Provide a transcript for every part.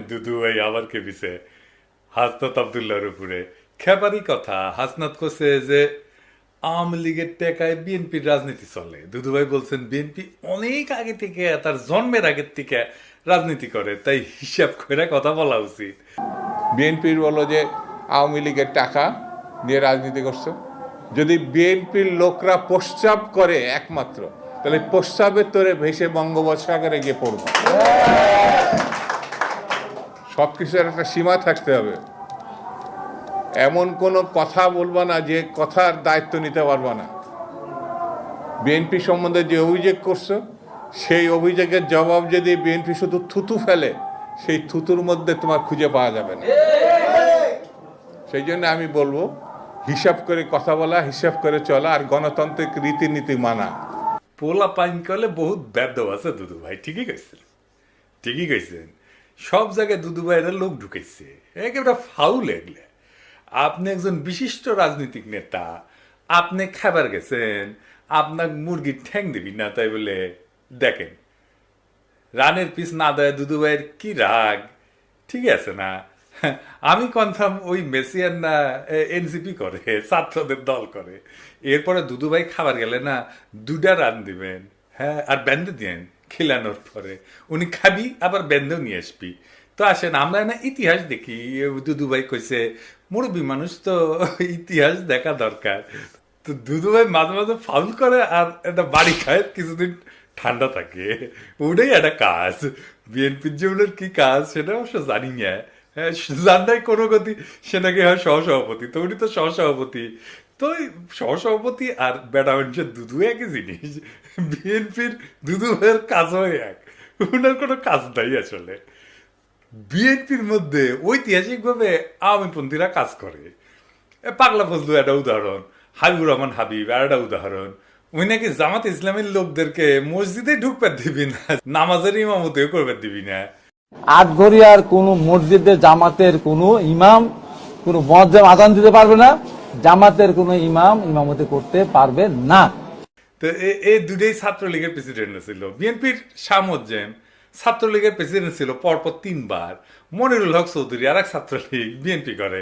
দুদু ভাই আবার খেপিছে হাসনাত আবদুল্লাহর উপরে। খেপারই কথা, হাসনাত করছে যে আওয়ামী লীগের টেকায় বিএনপির রাজনীতি চলে। দুদু ভাই বলছেন বিএনপি অনেক আগে থেকে, তার জন্মের আগের থেকে রাজনীতি করে, তাই হিসাব করে কথা বলা উচিত। বিএনপির বলো যে আওয়ামী লীগের টাকা দিয়ে রাজনীতি করছো। যদি বিএনপির লোকরা প্রস্রাব করে একমাত্র, তাহলে প্রস্রাবের তোরে ভেসে বঙ্গোপসাগরে গিয়ে পড়বো। সব কিছুর একটা সীমা থাকতে হবে। এমন কোনো কথা বলবা না যে কথার দায়িত্ব নিতে পারবা না। বিএনপি সম্বন্ধে যে অভিযোগ করছো, সেই অভিযোগের জবাব যদি বিএনপি শুধু থুতু ফেলে, সেই থুতুর মধ্যে তোমার খুঁজে পাওয়া যাবে না। সেই জন্য আমি বলবো, হিসাব করে কথা বলা, হিসাব করে চলা, আর গণতান্ত্রিক রীতিনীতি মানা। পোলা পাইন করলে বহুত ব্যর্থ আছে দুদু ভাই। ঠিকই কইছেন, ঠিকই কইছেন। সব জায়গায় দুদু ভাইয়েরা লোক ঢুকেছে, একেবারে ফাউল এগলে। আপনি একজন বিশিষ্ট রাজনৈতিক নেতা, আপনি খাবার গেছেন, আপনার মুরগির ঠ্যাং দিবি না, তাই বলে দেখেন রানের পিস না দেয় দুদু ভাইয়ের কি রাগ। ঠিক আছে না? আমি কনফার্ম ওই মেসিয়ান না এনসিপি করে, ছাত্রদের দল করে। এরপরে দুদু ভাই খাবার গেলে না 2টা রান দিবেন, হ্যাঁ, আর ব্যান্ডে দিবেন খিলানোর পরে। উনি খাবি আবার ব্যান্ডেও নিয়ে আসবি। তো আসেন আমরা না ইতিহাস দেখি। দুদু ভাই কইছে মুরব্বী মানুষ তো ইতিহাস দেখা দরকার। তো দুদু ভাই মাঝে মাঝে ফাউল করে আর একটা বাড়ি খায়, কিছুদিন ঠান্ডা থাকে। ওটাই একটা কাজ। বিএনপির জীবনের কি কাজ সেটা অবশ্য জানি না। হ্যাঁ, জানাই কোনো গতি, সে নাকি হয় সহসভাপতি। তো উনি তো সহসভাপতি। তো ওই সহসভাপতি আর বেটা মানুষের দুদু একই জিনিস। বিএনপির দুদু ভাইয়ের কাজও এক, ওনার কোনো কাজ নাই আসলে। বিএনপির মধ্যে ঐতিহাসিকভাবে আওয়ামীপন্থীরা কাজ করে। পাগলা ফজলু একটা উদাহরণ, হাবিবুর রহমান হাবিব আর একটা উদাহরণ। ওই নাকি জামাত ইসলামের লোকদেরকে মসজিদে ঢুকতে দিবি না, নামাজের ইমামতেও করবে দিবি না। আটঘরিয়ার কোন মসজিদে জামাতের কোন ইমাম কোন মজ্জাম আজান দিতে পারবে না, জামাতের কোন ইমাম ইমামতি করতে পারবে না। তো এই দুটোই ছাত্রলীগের প্রেসিডেন্ট ছিল। বিএনপির শামুজ্জেম ছাত্রলীগের প্রেসিডেন্ট ছিল পরপর 3বার। মনিরুল হক চৌধুরী আর এক ছাত্রলীগ বিএনপি করে।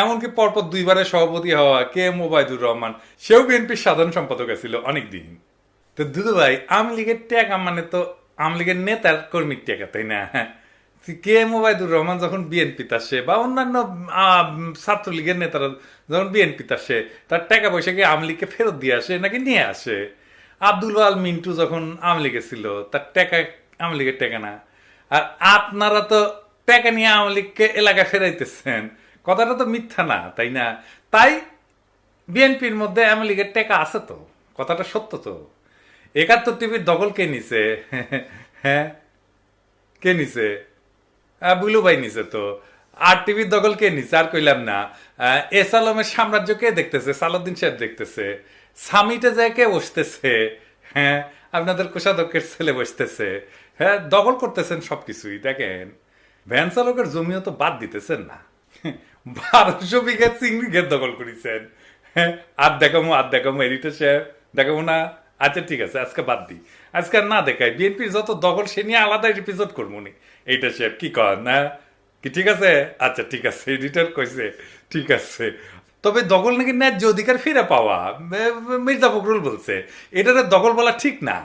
এমনকি পরপর 2বারের সভাপতি হওয়া কে এম ওবায়দুর রহমান, সেও বিএনপির সাধারণ সম্পাদক ছিল অনেকদিন। তো দুদু ভাই আওয়ামী লীগের টেকা মানে তো আওয়ামী লীগের নেতার কর্মীর টেকা, তাই না? কে এম ওবায়দুর রহমান যখন বিএনপিতে আসে বা অন্যান্য ছাত্রলীগের নেতারা যখন বিএনপিতে আসে, তার টাকা পয়সা কি আওয়ামী লীগকে ফেরত দিয়ে আসে নাকি নিয়ে আসে? আব্দুল আল মিন্টু যখন আওয়ামী লীগে ছিল, তার টাকা আওয়ামী লীগের টাকা না। আর আপনারা তো টাকা নিয়ে আওয়ামী লীগকে এলাকায় ফেরাইতেছেন, কথাটা তো মিথ্যা না, তাই না? তাই বিএনপির মধ্যে আওয়ামী লীগের টাকা আছে তো, কথাটা সত্য তো। 71 টিভির দখল কে নিছে? হ্যাঁ, কে নিছে? বুলু ভাই নিছে তো। আর টিভির দখল কে নিছে? আর কইলাম না। এস আলমের সাম্রাজ্য কে দেখতেছে? সালাউদ্দিন সাহেব দেখতেছে। সামিটে যায় কে বসতেছে? হ্যাঁ, আপনাদের কোষাধ্যক্ষের ছেলে বসতেছে। হ্যাঁ, দখল করতেছেন সবকিছুই। দেখেন ভ্যান চালকের জমিও তো বাদ দিতেছেন না। 1200 বিঘা চিংড়ি ঘের দখল করেছেন। হ্যাঁ, আর দেখামো এডিটর সাহেব দেখাবো না। আচ্ছা ঠিক আছে, আজকে বাদ দিই, আজকে আর না দেখাই। বিএনপির যত দখল সে নিয়ে আলাদা এপিসোড করবো নি। এইটা সাহেব কি কর না কি? ঠিক আছে, আচ্ছা ঠিক আছে, এডিটর কইছে ঠিক আছে। তবে দখল নাকি ন্যায্য অধিকার ফিরে পাওয়া, মির্জা ফখরুল বলছে। এটাতে দখল বলা ঠিক না।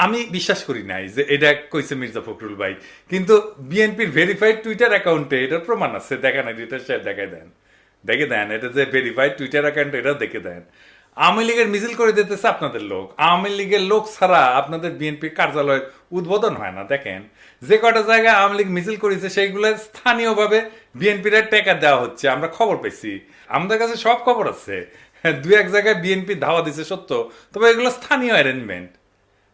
আমি বিশ্বাস করি নাই যে এটা কইছে মির্জা ফখরুল ভাই, কিন্তু বিএনপির ভেরিফাইড টুইটার অ্যাকাউন্টে এটার প্রমাণ আছে। দেখা নাই এডিটর সাহেব দেখাই দেন, দেখে দেন। এটা যে ভেরিফাইড টুইটার অ্যাকাউন্ট, এটা দেখে দেন। আওয়ামী লীগের মিছিল করে দিতেছে আপনাদের লোক। আওয়ামী লীগের লোক ছাড়া আপনাদের বিএনপি কার্যালয়ের উদ্বোধন হয় না। দেখেন যে কটা জায়গায় আওয়ামী লীগ মিছিল করেছে সেইগুলো স্থানীয়ভাবে বিএনপির টাকা দেওয়া হচ্ছে, আমরা খবর পেয়েছি। আমাদের কাছে সব খবর আছে। 2-1 জায়গায় বিএনপি ধাওয়া দিছে সত্য, তবে এগুলো স্থানীয় অ্যারেঞ্জমেন্ট।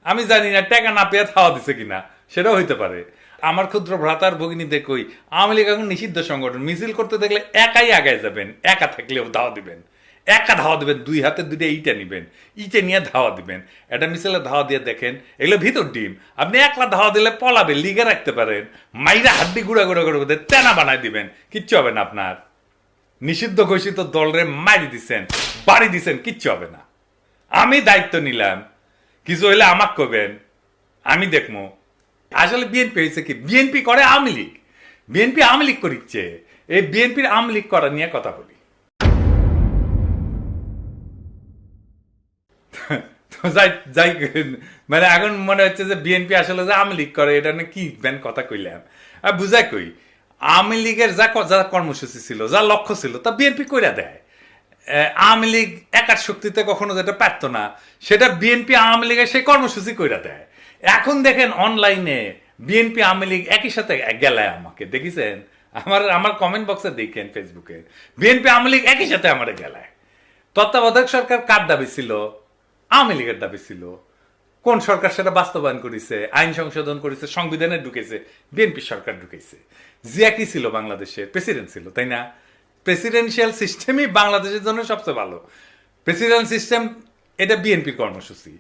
আমি জানি না টাকা না পেয়ে ধাওয়া দিছে কিনা, সেটাও হইতে পারে। আমার ক্ষুদ্র ভ্রাতার ভগিনীতে কই, আওয়ামী লীগ এখন নিষিদ্ধ সংগঠন। মিছিল করতে দেখলে একাই আগায় যাবেন, একা থাকলেও ধাওয়া দিবেন। একা ধাওয়া দিবেন, 2 হাতে 2টা ইটা নিবেন, ইটে নিয়ে ধাওয়া দিবেন। এটা মিছিলে ধাওয়া দিয়ে দেখেন, এগুলো ভিতর ডিম। আপনি একলা ধাওয়া দিলে পলাবে, লিগে রাখতে পারেন। মাইরা হাড্ডি গুঁড়া গুঁড়া করে তেনা বানাই দিবেন, কিচ্ছু হবে না আপনার। নিষিদ্ধ ঘোষিত দলরে মারি দিছেন, বাড়ি দিছেন, কিচ্ছু হবে না। আমি দায়িত্ব নিলাম, কিছু হইলে আমাকে কবেন, আমি দেখবো। আসলে বিএনপি হয়েছে কি, বিএনপি করে আওয়ামী লীগ। বিএনপি আওয়ামী লীগ করিচ্ছে, এই বিএনপির আওয়ামী লীগ করা নিয়ে কথা বলি। তো যাই মানে এখন মনে হচ্ছে যে বিএনপি আসলে যে আওয়ামী লীগ করে এটা না কি কথা কইলাম আর বুঝাই কই। আওয়ামী লীগের যা কর্মসূচি ছিল, যা লক্ষ্য ছিল, তা বিএনপি কইরা দেয়। আওয়ামী লীগ একার শক্তিতে কখনো যেটা পারতো না, সেটা বিএনপি আওয়ামী লীগের সেই কর্মসূচি কইরা দেয়। এখন দেখেন অনলাইনে বিএনপি আওয়ামী লীগ একই সাথে গেলায় আমাকে দেখেছেন, আমার কমেন্ট বক্সে দেখেন ফেসবুকে, বিএনপি আওয়ামী লীগ একই সাথে আমার গেলায়। তত্ত্বাবধায়ক সরকার কার দাবি ছিল? আওয়ামী লীগের দাবি ছিল। কোন সরকার সেটা বাস্তবায়ন করেছে? আইন সংশোধন করেছে, সংবিধানে ঢুকেছে বিএনপি সরকার ঢুকেছে। জিয়া কি ছিল? বাংলাদেশের প্রেসিডেন্ট ছিল, তাই না? প্রেসিডেন্সিয়াল সিস্টেমই বাংলাদেশের জন্য সবচেয়ে ভালো। প্রেসিডেন্ট সিস্টেম এটা বিএনপির কর্মসূচি।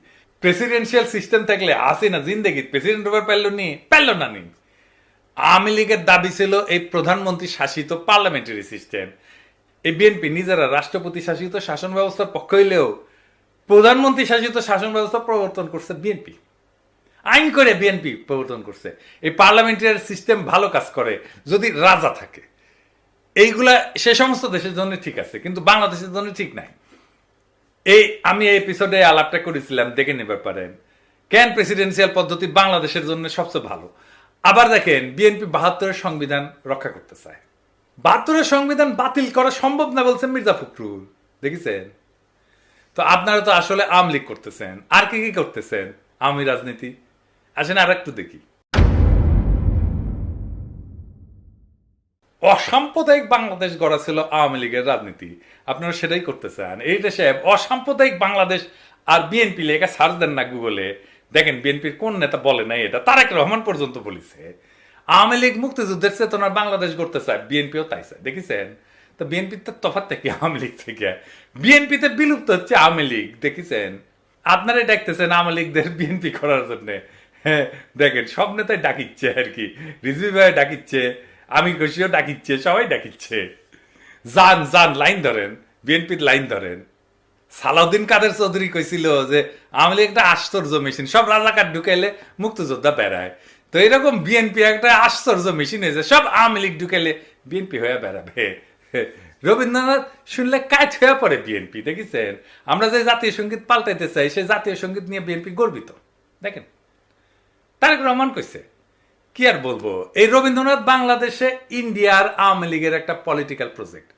প্রেসিডেন্সিয়াল সিস্টেম থাকলে হাসিনা জিন্দেগি প্রেসিডেন্ট হবার পারল না নি। আওয়ামী লীগের দাবি ছিল এই প্রধানমন্ত্রী শাসিত পার্লামেন্টারি সিস্টেম। এই বিএনপি নিজেরা রাষ্ট্রপতি শাসিত শাসন ব্যবস্থার পক্ষ হইলেও প্রধানমন্ত্রী শাসিত শাসন ব্যবস্থা প্রবর্তন করছে বিএনপি, আইন করে বিএনপি প্রবর্তন করছে। এই পার্লামেন্টারি সিস্টেম ভালো কাজ করে যদি রাজা থাকে। এইগুলা সে সমস্ত দেশের জন্য ঠিক আছে, কিন্তু বাংলাদেশের জন্য ঠিক নাই। আমি এই এপিসোডে আলাপটা করেছিলাম, দেখে নিতে পারেন কেন প্রেসিডেন্সিয়াল পদ্ধতি বাংলাদেশের জন্য সবচেয়ে ভালো। আবার দেখেন বিএনপি ৭২-এর সংবিধান রক্ষা করতে চায়। ৭২-এর সংবিধান বাতিল করা সম্ভব না বলছেন মির্জা ফখরুল, দেখেছেন? তো আপনারা তো আসলে আওয়ামী লীগ করতেছেন, আর কি কি করতেছেন? আওয়ামী রাজনীতি। আসেন আর একটু দেখি। অসাম্প্রদায়িক বাংলাদেশ গড়া ছিল আওয়ামী লীগের রাজনীতি, আপনারা সেটাই করতে চান। এই দেশে অসাম্প্রদায়িক বাংলাদেশ আর বিএনপি লেখা সার্চ দেন না গুগলে, দেখেন বিএনপির কোন নেতা বলে নাই এটা। তারেক রহমান পর্যন্ত বলেছে আওয়ামী লীগ মুক্তিযুদ্ধের চেতনার বাংলাদেশ গড়তে চায়, বিএনপিও তাই চায়, দেখেছেন? তো বিএনপির তফাৎ থেকে আওয়ামী লীগ থেকে বিএনপিতে বিলুপ্ত হচ্ছে আওয়ামী লীগ, দেখেছেন? আপনারাই ডাকতেছেন আওয়ামী লীগদের বিএনপি করার জন্য। হ্যাঁ দেখেন সব নেতাই ডাকিচ্ছে আর কি, রিজভি ভাই ডাকিচ্ছে, আমি খুশিও ডাকিচ্ছে, সবাই ডাকিচ্ছে। যান লাইন ধরেন, বিএনপির লাইন ধরেন। সালাউদ্দিন কাদের চৌধুরী কইছিল যে আওয়ামী লীগ একটা আশ্চর্য মেশিন, সব রাজাকার ঢুকাইলে মুক্তিযোদ্ধা বেড়ায়। তো এরকম বিএনপি একটা আশ্চর্য মেশিন হয়েছে, সব আওয়ামী লীগ ঢুকাইলে বিএনপি হয়ে বেড়াবে। রবীন্দ্রনাথ শুনলে কাজ হয়ে পড়ে বিএনপি, দেখেছেন? আমরা যে জাতীয় সঙ্গীত পাল্টাইতে চাই, সেই জাতীয় সঙ্গীত নিয়ে বিএনপি গর্বিত। দেখেন তারেক রহমান কইছে, কি আর বলবো, এই রবীন্দ্রনাথ বাংলাদেশে ইন্ডিয়ার আওয়ামী লীগের একটা পলিটিক্যাল প্রজেক্ট,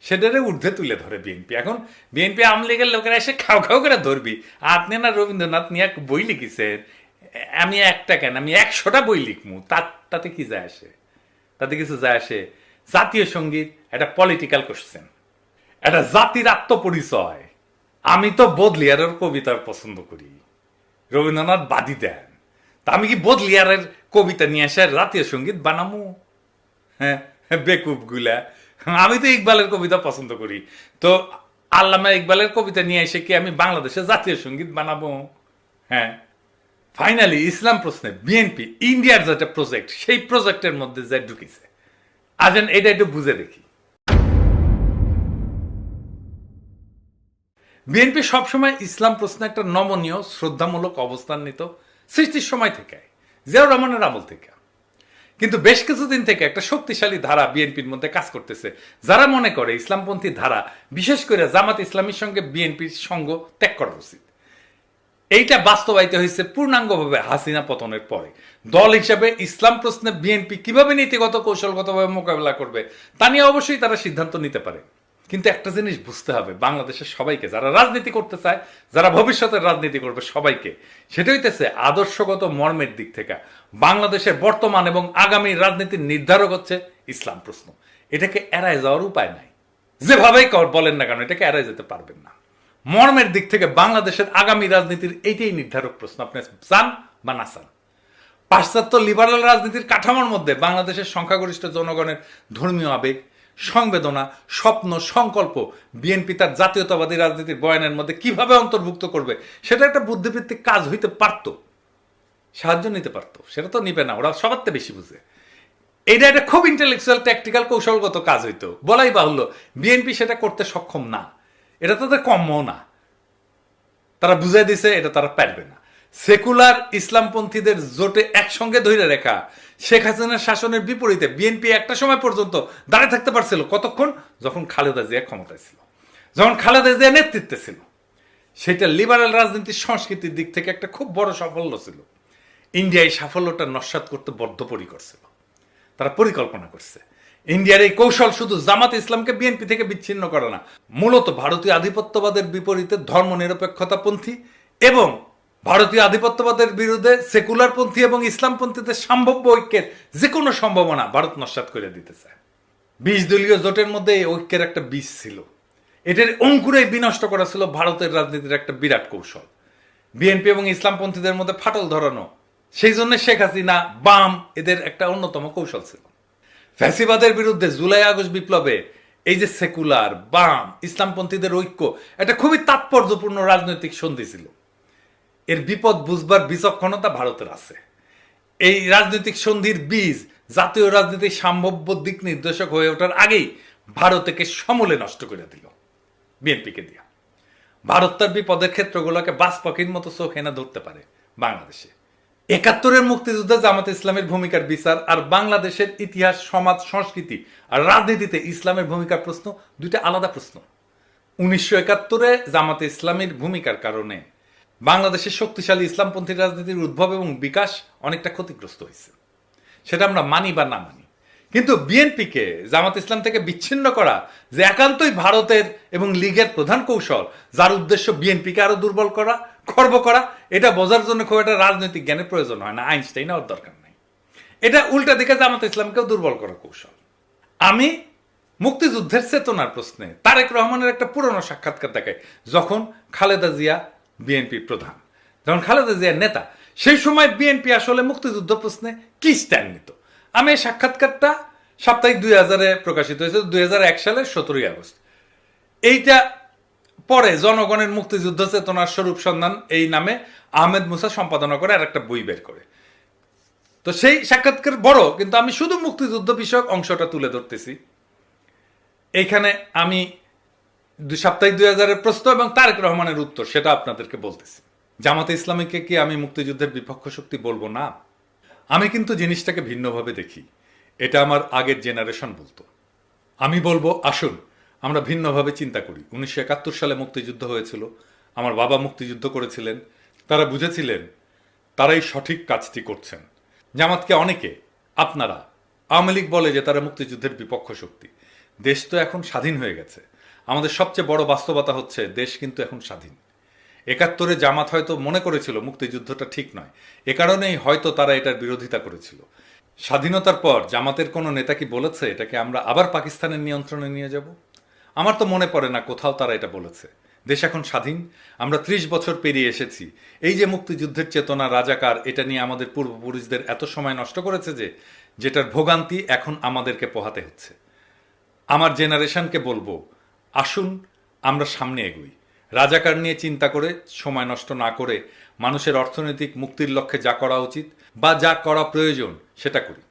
সেটারে ঊর্ধ্বে তুলে ধরে বিএনপি। এখন বিএনপি আওয়ামী লীগের লোকেরা এসে খাও করে ধরবি, আপনি না রবীন্দ্রনাথ নিয়ে বই লিখেছেন, আমি একটা কেন, আমি ১০০টা বই লিখমু, তাতে কি যায় আসে? তাতে কিছু যায় আসে? জাতীয় সঙ্গীত একটা পলিটিক্যাল কোশ্চেন, একটা জাতির আত্মপরিচয়। আমি তো বদলিয়ারের কবিতার পছন্দ করি, রবীন্দ্রনাথ বাদী দেন, তা আমি কি বদলিয়ারের কবিতা নিয়ে এসে জাতীয় সঙ্গীত বানামু? হ্যাঁ বেকুব গুলা, আমি তো ইকবালের কবিতা পছন্দ করি, তো আল্লামা ইকবালের কবিতা নিয়ে এসে কি আমি বাংলাদেশে জাতীয় সঙ্গীত বানাবো? হ্যাঁ ফাইনালি ইসলাম প্রশ্নে বিএনপি ইন্ডিয়ার যেটা প্রজেক্ট, সেই প্রজেক্টের মধ্যে যা ঢুকেছে। আসেন এটা একটু বুঝে দেখি। বিএনপি সবসময় ইসলাম প্রশ্নে একটা নমনীয় শ্রদ্ধামূলক অবস্থান নিত সৃষ্টির সময় থেকে, জিয়াউর রহমানের আমল থেকে। কিন্তু বেশ কিছুদিন থেকে একটা শক্তিশালী ধারা বিএনপির মধ্যে কাজ করতেছে, যারা মনে করে ইসলামপন্থী ধারা, বিশেষ করে জামাত ইসলামীর সঙ্গে বিএনপির সঙ্গ ত্যাগ করা উচিত। এইটা বাস্তবায়িত হয়েছে পূর্ণাঙ্গভাবে হাসিনা পতনের পরে। দল হিসাবে ইসলাম প্রশ্নে বিএনপি কিভাবে নীতিগত কৌশলগতভাবে মোকাবেলা করবে তা নিয়ে অবশ্যই তারা সিদ্ধান্ত নিতে পারে। কিন্তু একটা জিনিস বুঝতে হবে বাংলাদেশের সবাইকে, যারা রাজনীতি করতে চায়, যারা ভবিষ্যতের রাজনীতি করবে সবাইকে, সেটা হইতেছে আদর্শগত মর্মের দিক থেকে বাংলাদেশের বর্তমান এবং আগামী রাজনীতির নির্ধারক হচ্ছে ইসলাম প্রশ্ন। এটাকে এড়ায় যাওয়ার উপায় নাই, যেভাবেই বলেন না কেন এটাকে এড়ায় যেতে পারবেন না। মর্মের দিক থেকে বাংলাদেশের আগামী রাজনীতির এইটাই নির্ধারক প্রশ্ন, আপনি চান বা না চান। পাশ্চাত্য লিবারাল রাজনীতির কাঠামোর মধ্যে বাংলাদেশের সংখ্যাগরিষ্ঠ জনগণের ধর্মীয় আবেগ, সংবেদনা, স্বপ্ন, সংকল্প বিএনপি তার জাতীয়তাবাদী রাজনীতির বয়ানের মধ্যে কিভাবে অন্তর্ভুক্ত করবে, সেটা একটা বুদ্ধিভিত্তিক কাজ হইতে পারত, সাহায্য নিতে পারতো। সেটা তো নিবে না, ওরা সবার থেকে বেশি বুঝে। এটা একটা খুব ইন্টেলেকচুয়াল ট্যাকটিক্যাল কৌশলগত কাজ হইতো, বলাই বাহুল্য বিএনপি সেটা করতে সক্ষম না, এটা তাদের কম্য না। তারা বুঝাই দিছে এটা তারা পারবে না। সেকুলার ইসলামপন্থীদের জোটে একসঙ্গে ধরে রেখা শেখ হাসিনার শাসনের বিপরীতে বিএনপি একটা সময় পর্যন্ত দাঁড়িয়ে থাকতে পারছিল। কতক্ষণ? যখন খালেদা জিয়া ক্ষমতায় ছিল, যখন খালেদা জিয়া নেতৃত্বে ছিল। সেটা লিবারেল রাজনীতির সংস্কৃতির দিক থেকে একটা খুব বড় সাফল্য ছিল। ইন্ডিয়া এই সাফল্যটা নস্যাৎ করতে বদ্ধপরিকর ছিল। তারা পরিকল্পনা করছে। ইন্ডিয়ার এই কৌশল শুধু জামাত ইসলামকে বিএনপি থেকে বিচ্ছিন্ন করে না, মূলত ভারতীয় আধিপত্যবাদের বিপরীতে ধর্মনিরপেক্ষতাপন্থী এবং ভারতীয় আধিপত্যবাদের বিরুদ্ধে সেকুলারপন্থী এবং ইসলামপন্থীদের সম্ভাব্য ঐক্যের যে কোনো সম্ভাবনা ভারত নস্যাৎ করে দিতে চায়। 20 দলীয় জোটের মধ্যে এই ঐক্যের একটা বীজ ছিল। এটার অঙ্কুরেই বিনষ্ট করা ছিল ভারতের রাজনীতির একটা বিরাট কৌশল। বিএনপি এবং ইসলামপন্থীদের মধ্যে ফাটল ধরানো, সেই জন্য শেখ হাসিনা বাম এদের একটা অন্যতম কৌশল ছিল। ফ্যাসিবাদের বিরুদ্ধে জুলাই আগস্ট বিপ্লবে এই যে সেকুলার বাম ইসলামপন্থীদের ঐক্য, এটা খুবই তাৎপর্যপূর্ণ রাজনৈতিক সন্ধি ছিল। এর বিপদ বুঝবার বিচক্ষণতা ভারতের আছে। এই রাজনৈতিক সন্ধির বীজ জাতীয় রাজনীতির সম্ভাব্য দিক নির্দেশক হয়ে ওঠার আগেই ভারতকে সমূলে নষ্ট করে দিল বিএনপিকে দিয়া। ভারত তার বিপদের ক্ষেত্রগুলোকে বাস পাখির মতো চোখ এনে ধরতে পারে বাংলাদেশে। 71-এর মুক্তিযুদ্ধে জামাত ইসলামের ভূমিকার বিচার আর বাংলাদেশের ইতিহাস, সমাজ, সংস্কৃতি আর রাজনীতিতে ইসলামের ভূমিকার প্রশ্ন দুইটা আলাদা প্রশ্ন। 1971-এ জামাত ইসলামের ভূমিকার কারণে বাংলাদেশের শক্তিশালী ইসলামপন্থী রাজনীতির উদ্ভব এবং বিকাশ অনেকটা ক্ষতিগ্রস্ত হয়েছে, সেটা আমরা মানি বা না মানি। কিন্তু বিএনপিকে জামাত ইসলাম থেকে বিচ্ছিন্ন করা যে একান্তই ভারতের এবং লীগের প্রধান কৌশল, যার উদ্দেশ্য বিএনপিকে আরো দুর্বল করা, খর্ব করা, এটা বোঝার জন্য খুব একটা রাজনৈতিক জ্ঞানের প্রয়োজন হয় না, আইনস্টাইন হওয়ার দরকার নাই। এটা উল্টা দিকে জামাত ইসলামকেও দুর্বল করার কৌশল। আমি মুক্তিযুদ্ধের চেতনার প্রশ্নে তারেক রহমানের একটা পুরনো সাক্ষাৎকার দেখাই, যখন খালেদা জিয়া বিএনপি প্রধান, যখন খালেদা জিয়া নেতা, সেই সময় বিএনপি আসলে মুক্তিযুদ্ধ প্রশ্নে কি স্ট্যান্ড নিত। আমি এই সাক্ষাৎকারটা সাপ্তাহিক 2000-এ প্রকাশিত হয়েছে, 2001 সালের 17 আগস্ট। এইটা পরে জনগণের মুক্তিযুদ্ধ চেতনার স্বরূপ সন্ধান এই নামে আহমেদ মুসা সম্পাদনা করে আর একটা বই বের করে। তো সেই সাক্ষাৎকার বড়, কিন্তু আমি শুধু মুক্তিযুদ্ধ বিষয়ক অংশটা তুলে ধরতেছি। এইখানে আমি সাপ্তাহিক 2000-এর প্রশ্ন এবং তারেক রহমানের উত্তর সেটা আপনাদেরকে বলতেছি। জামাতে ইসলামীকে কি আমি মুক্তিযুদ্ধের বিপক্ষ শক্তি বলবো না? আমি কিন্তু জিনিসটাকে ভিন্নভাবে দেখি। এটা আমার আগের জেনারেশন বলতো। আমি বলবো আসুন আমরা ভিন্নভাবে চিন্তা করি। 1971 সালে মুক্তিযুদ্ধ হয়েছিল, আমার বাবা মুক্তিযুদ্ধ করেছিলেন, তারা বুঝেছিলেন তারাই সঠিক কাজটি করছেন। জামাতকে অনেকে, আপনারা, আওয়ামী লীগ বলে যে তারা মুক্তিযুদ্ধের বিপক্ষ শক্তি। দেশ তো এখন স্বাধীন হয়ে গেছে। আমাদের সবচেয়ে বড় বাস্তবতা হচ্ছে দেশ কিন্তু এখন স্বাধীন। 71-এ জামাত হয়তো মনে করেছিল মুক্তিযুদ্ধটা ঠিক নয়, এ কারণেই হয়তো তারা এটার বিরোধিতা করেছিল। স্বাধীনতার পর জামাতের কোনো নেতা কি বলেছে এটাকে আমরা আবার পাকিস্তানের নিয়ন্ত্রণে নিয়ে যাব? আমার তো মনে পড়ে না কোথাও তারা এটা বলেছে। দেশ এখন স্বাধীন, আমরা 30 বছর পেরিয়ে এসেছি। এই যে মুক্তিযুদ্ধের চেতনা, রাজাকার, এটা নিয়ে আমাদের পূর্বপুরুষদের এত সময় নষ্ট করেছে যেটার ভোগান্তি এখন আমাদেরকে পোহাতে হচ্ছে। আমার জেনারেশনকে বলবো আসুন আমরা সামনে এগোই, রাজাকার নিয়ে চিন্তা করে সময় নষ্ট না করে মানুষের অর্থনৈতিক মুক্তির লক্ষ্যে যা করা উচিত বা যা করা প্রয়োজন সেটা করি।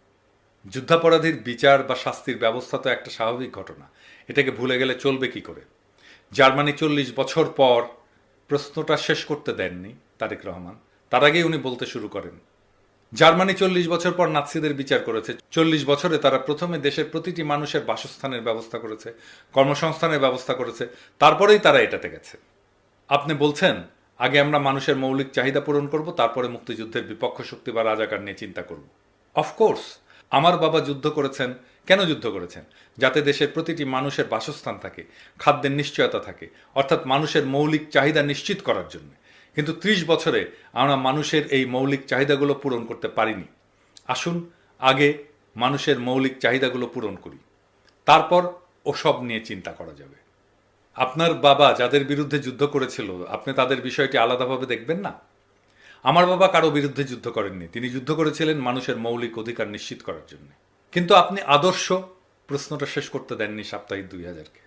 যুদ্ধাপরাধীর বিচার বা শাস্তির ব্যবস্থা তো একটা স্বাভাবিক ঘটনা, এটাকে ভুলে গেলে চলবে কি করে? জার্মানি 40 বছর পর প্রশ্নটা শেষ করতে দেননি তারেক রহমান, তার আগেই উনি বলতে শুরু করেন। জার্মানি 40 বছর পর নাৎসিদের বিচার করেছে। 40 বছরে তারা প্রথমে দেশের প্রতিটি মানুষের বাসস্থানের ব্যবস্থা করেছে, কর্মসংস্থানের ব্যবস্থা করেছে, তারপরেই তারা এটাতে গেছে। আপনি বলছেন আগে আমরা মানুষের মৌলিক চাহিদা পূরণ করব, তারপরে মুক্তিযুদ্ধের বিপক্ষ শক্তি বা রাজাকার নিয়ে চিন্তা করব। অফকোর্স আমার বাবা যুদ্ধ করেছেন। কেন যুদ্ধ করেছেন? যাতে দেশের প্রতিটি মানুষের বাসস্থান থাকে, খাদ্যের নিশ্চয়তা থাকে, অর্থাৎ মানুষের মৌলিক চাহিদা নিশ্চিত করার জন্য। কিন্তু 30 বছরে আমরা মানুষের এই মৌলিক চাহিদাগুলো পূরণ করতে পারিনি। আসুন আগে মানুষের মৌলিক চাহিদাগুলো পূরণ করি, তারপর ওসব নিয়ে চিন্তা করা যাবে। আপনার বাবা যাদের বিরুদ্ধে যুদ্ধ করেছিল, আপনি তাদের বিষয়টি আলাদাভাবে দেখবেন না? আমার বাবা কারো বিরুদ্ধে যুদ্ধ করেননি, তিনি যুদ্ধ করেছিলেন মানুষের মৌলিক অধিকার নিশ্চিত করার জন্য। কিন্তু আপনি আদর্শ প্রশ্নটা শেষ করতে দেননি সাপ্তাহিক 2000-কে।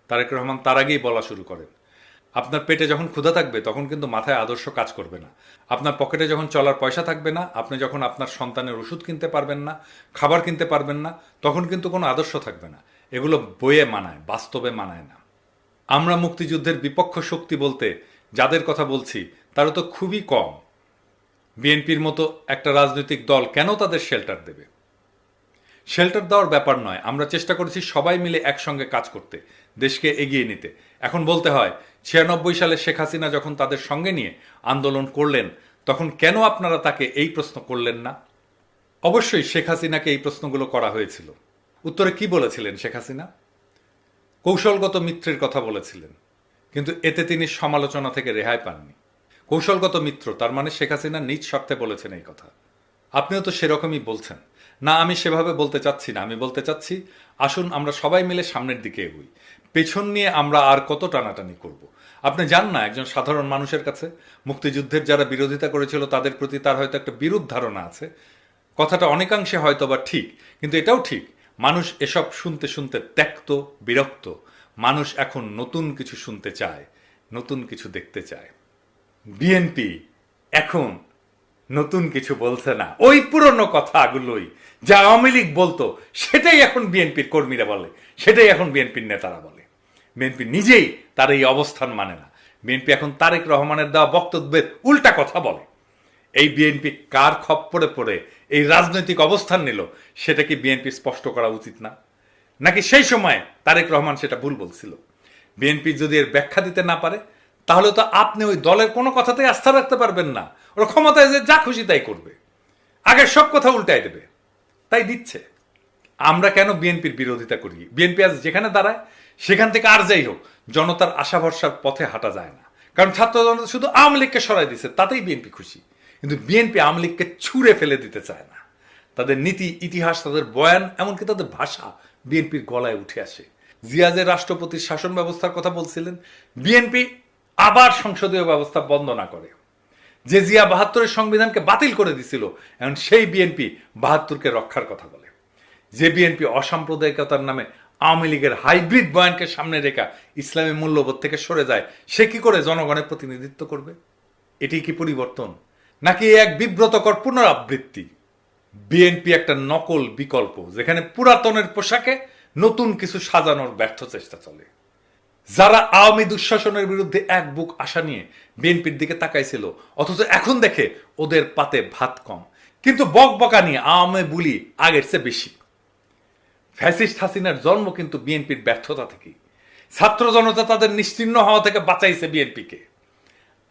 তারেক রহমান তার আগেই বলা শুরু করেন, আপনার পেটে যখন ক্ষুধা থাকবে তখন কিন্তু মাথায় আদর্শ কাজ করবে না। আপনার পকেটে যখন চলার পয়সা থাকবে না, আপনি যখন আপনার সন্তানের ওষুধ কিনতে পারবেন না, খাবার কিনতে পারবেন না, তখন কিন্তু কোনো আদর্শ থাকবে না। এগুলো বইয়ে মানায়, বাস্তবে মানায় না। আমরা মুক্তিযুদ্ধের বিপক্ষ শক্তি বলতে যাদের কথা বলছি তারা তো খুবই কম। বিএনপির মতো একটা রাজনৈতিক দল কেন তাদের শেল্টার দেবে? শেল্টার দেওয়ার ব্যাপার নয়, আমরা চেষ্টা করেছি সবাই মিলে একসঙ্গে কাজ করতে, দেশকে এগিয়ে নিতে। এখন বলতে হয় 96 সালে শেখ হাসিনা যখন তাদের সঙ্গে নিয়ে আন্দোলন করলেন, তখন কেন আপনারা তাকে এই প্রশ্ন করলেন না? অবশ্যই শেখ হাসিনাকে এই প্রশ্নগুলো করা হয়েছিল। উত্তরে কি বলেছিলেন শেখ হাসিনা? কৌশলগত মিত্রের কথা বলেছিলেন, কিন্তু এতে তিনি সমালোচনা থেকে রেহাই পাননি। কৌশলগত মিত্র তার মানে শেখ হাসিনা নিজ স্বার্থে বলেছেন এই কথা। আপনিও তো সেরকমই বলছেন। না, আমি সেভাবে বলতে চাচ্ছি না। আমি বলতে চাচ্ছি, আসুন আমরা সবাই মিলে সামনের দিকে এগোই। পেছন নিয়ে আমরা আর কত টানাটানি করব? আপনি জান না, একজন সাধারণ মানুষের কাছে মুক্তিযুদ্ধের যারা বিরোধিতা করেছিল তাদের প্রতি তার হয়তো একটা বিরূপ ধারণা আছে। কথাটা অনেকাংশে হয়তো বা ঠিক, কিন্তু এটাও ঠিক, মানুষ এসব শুনতে শুনতে ত্যক্ত, বিরক্ত। মানুষ এখন নতুন কিছু শুনতে চায়, নতুন কিছু দেখতে চায়। বিএনপি এখন নতুন কিছু বলছে না, ওই পুরনো কথাগুলোই যা আওয়ামী লীগ বলতো সেটাই এখন বিএনপির কর্মীরা বলে, সেটাই এখন বিএনপির নেতারা বলে। বিএনপি নিজেই তার এই অবস্থান মানে না। বিএনপি এখন তারেক রহমানের দেওয়া বক্তব্যের উল্টা কথা বলে। এই বিএনপি কার খপ্পরে পড়ে এই রাজনৈতিক অবস্থান নিল, সেটা কি বিএনপি স্পষ্ট করা উচিত না? নাকি সেই সময় তারেক রহমান সেটা ভুল বলছিল? বিএনপি যদি এর ব্যাখ্যা দিতে না পারে, তাহলে তো আপনি ওই দলের কোনো কথাতেই আস্থা রাখতে পারবেন না। ওরা ক্ষমতায় যে যা খুশি তাই করবে, আগের সব কথা উল্টায় দেবে, তাই দিচ্ছে। আমরা কেন বিএনপির বিরোধিতা করি? বিএনপি আজ যেখানে দাঁড়ায় সেখান থেকে আর যাই হোক, জনতার আশা ভরসার পথে হাঁটা যায় না। কারণ ছাত্র জনতা শুধু আওয়ামী লীগকে সরাই দিচ্ছে, তাতেই বিএনপি খুশি। কিন্তু বিএনপি আওয়ামী লীগকে ছুঁড়ে ফেলে দিতে চায় না। তাদের নীতি, ইতিহাস, তাদের বয়ান, এমনকি তাদের ভাষা বিএনপির গলায় উঠে আসে। জিয়া যে রাষ্ট্রপতির শাসন ব্যবস্থার কথা বলছিলেন, বিএনপি আবার সংসদীয় ব্যবস্থা বন্ধ না করে। যে জিয়া 72-এর সংবিধানকে বাতিল করে দিছিল, এখন সেই বিএনপি 72-কে রক্ষার কথা বলে। যে বিএনপি অসাম্প্রদায়িকতার নামে আওয়ামী লীগের হাইব্রিড বয়ানকে সামনে রেখা ইসলামী মূল্যবোধ থেকে সরে যায়, সে কি করে জনগণের প্রতিনিধিত্ব করবে? এটি কি পরিবর্তন, নাকি এক বিব্রতকর পুনরাবৃত্তি? বিএনপি একটা নকল বিকল্প, যেখানে পুরাতনের পোশাকে নতুন কিছু সাজানোর ব্যর্থ চেষ্টা চলে। যারা আওয়ামী দুঃশাসনের বিরুদ্ধে এক বুক আশা নিয়ে বিএনপির দিকে তাকাইছিল, অথচ এখন দেখে ওদের পাতে ভাত কম, কিন্তু বকবকা নিয়ে আওয়ামী বুলি আগের চেয়ে বেশি। ফ্যাসিস্ট হাসিনার জন্ম কিন্তু বিএনপির ব্যর্থতা থেকেই। ছাত্র জনতা তাদের নিশ্চিহ্ন হওয়া থেকে বাঁচাইছে বিএনপিকে,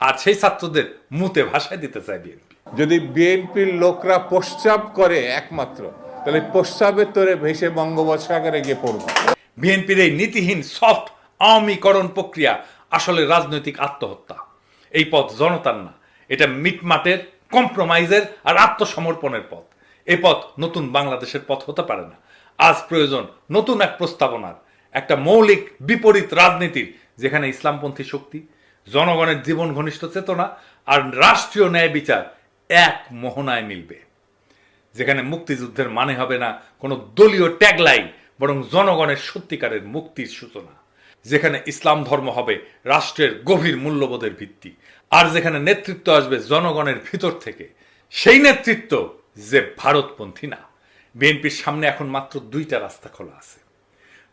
আর সেই ছাত্রদের মুতে ভাষায় দিতে চায় বিএনপি। যদি বিএনপির লোকরা প্রস্রাব করে একমাত্র, তাহলে প্রস্রাবের তোরে ভেসে বঙ্গোপসাগরে গিয়ে পড়বে। বিএনপির এই নীতিহীন সফট আওয়ামীকরণ প্রক্রিয়া আসলে রাজনৈতিক আত্মহত্যা। এই পথ জনতার না, এটা মিটমাটের, কম্প্রোমাইজের আর আত্মসমর্পণের পথ। এই পথ নতুন বাংলাদেশের পথ হতে পারে না। আজ প্রয়োজন নতুন এক প্রস্তাবনার, একটা মৌলিক বিপরীত রাজনীতির, যেখানে ইসলামপন্থী শক্তি, জনগণের জীবন ঘনিষ্ঠ চেতনা আর রাষ্ট্রীয় ন্যায় বিচার এক মোহনায় মিলবে। যেখানে মুক্তিযুদ্ধের মানে হবে না কোনো দলীয় ট্যাগলাইন, বরং জনগণের সত্যিকারের মুক্তির সূচনা। যেখানে ইসলাম ধর্ম হবে রাষ্ট্রের গভীর মূল্যবোধের ভিত্তি, আর যেখানে নেতৃত্ব আসবে জনগণের ভিতর থেকে, সেই নেতৃত্ব যে ভারতপন্থী না। বিএনপির সামনে এখন মাত্র দুইটা রাস্তা খোলা আছে: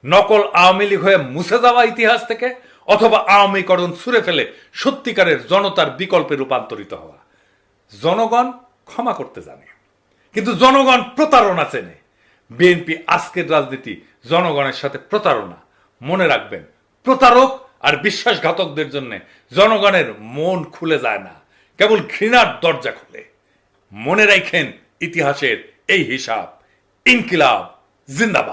নকল আওয়ামী লীগ হয়ে মুছে যাওয়া ইতিহাস থেকে, অথবা আওয়ামীকরণ ছুঁড়ে ফেলে সত্যিকারের জনতার বিকল্পে রূপান্তরিত হওয়া। জনগণ ক্ষমা করতে জানে, কিন্তু জনগণ প্রতারণা চেনে। বিএনপি আজকের রাজনীতি জনগণের সাথে প্রতারণা। মনে রাখবেন, প্রতারক আর বিশ্বাসঘাতকদের জন্য জনগণের মন খুলে যায় না, কেবল ঘৃণার দরজা খুলে। মনে রাখেন ইতিহাসের এই হিসাব। ইনকিলাব জিন্দাবাদ।